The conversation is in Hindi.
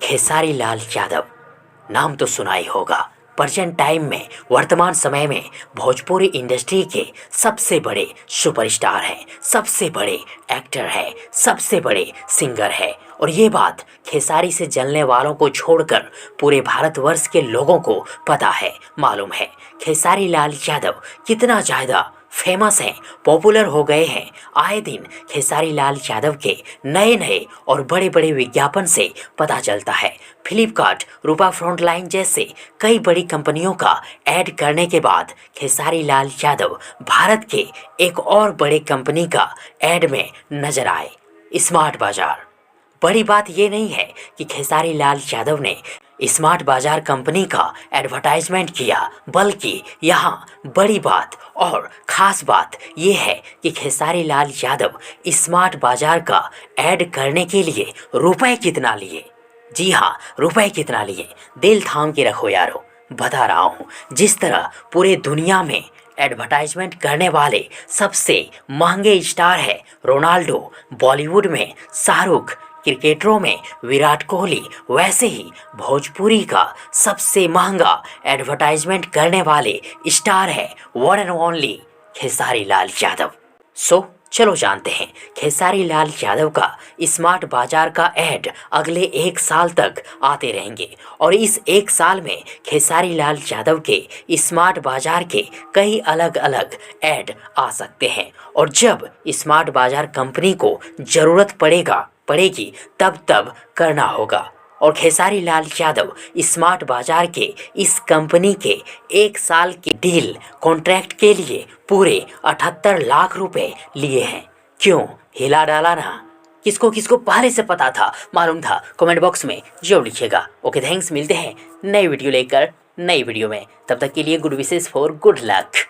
खेसारी लाल यादव नाम तो सुना ही होगा। प्रेजेंट टाइम में, वर्तमान समय में भोजपुरी इंडस्ट्री के सबसे बड़े सुपरस्टार हैं, सबसे बड़े एक्टर हैं, सबसे बड़े सिंगर हैं। और ये बात खेसारी से जलने वालों को छोड़कर पूरे भारतवर्ष के लोगों को पता है, मालूम है खेसारी लाल यादव कितना ज़्यादा फेमस हैं, पॉपुलर हो गए हैं। आए दिन खेसारी लाल यादव के नए नए और बड़े बड़े विज्ञापन से पता चलता है। फ्लिपकार्ट, रूपा फ्रंटलाइन जैसे कई बड़ी कंपनियों का ऐड करने के बाद खेसारी लाल यादव भारत के एक और बड़े कंपनी का ऐड में नजर आए, स्मार्ट बाजार। बड़ी बात ये नहीं है कि खेसारी लाल यादव ने स्मार्ट बाजार कंपनी का एडवर्टाइजमेंट किया, बल्कि यहाँ बड़ी बात और ख़ास बात ये है कि खेसारी लाल यादव स्मार्ट बाजार का ऐड करने के लिए रुपए कितना लिए। जी हाँ, रुपए कितना लिए, दिल थाम के रखो यारो, बता रहा हूँ। जिस तरह पूरे दुनिया में एडवर्टाइजमेंट करने वाले सबसे महंगे स्टार है रोनाल्डो, बॉलीवुड में शाहरुख, क्रिकेटरों में विराट कोहली, वैसे ही भोजपुरी का सबसे महंगा एडवर्टाइजमेंट करने वाले स्टार है one and only Khesari Lal Yadav. सो चलो जानते हैं खेसारी लाल यादव का स्मार्ट बाजार का ऐड अगले एक साल तक आते रहेंगे। और इस एक साल में खेसारी लाल यादव के स्मार्ट बाजार के कई अलग अलग ऐड आ सकते हैं। और जब स्मार्ट बाजार कंपनी को ज़रूरत पड़ेगी तब करना होगा। और खेसारी लाल यादव स्मार्ट बाजार के इस कंपनी के एक साल के डील कॉन्ट्रैक्ट के लिए पूरे 78 लाख रुपए लिए हैं। क्यों, हिला डाला ना? किसको किसको पहले से पता था, मालूम था? कमेंट बॉक्स में जरूर लिखिएगा। Okay, thanks. मिलते हैं नई वीडियो लेकर नई वीडियो में। तब तक के लिए good wishes for good luck.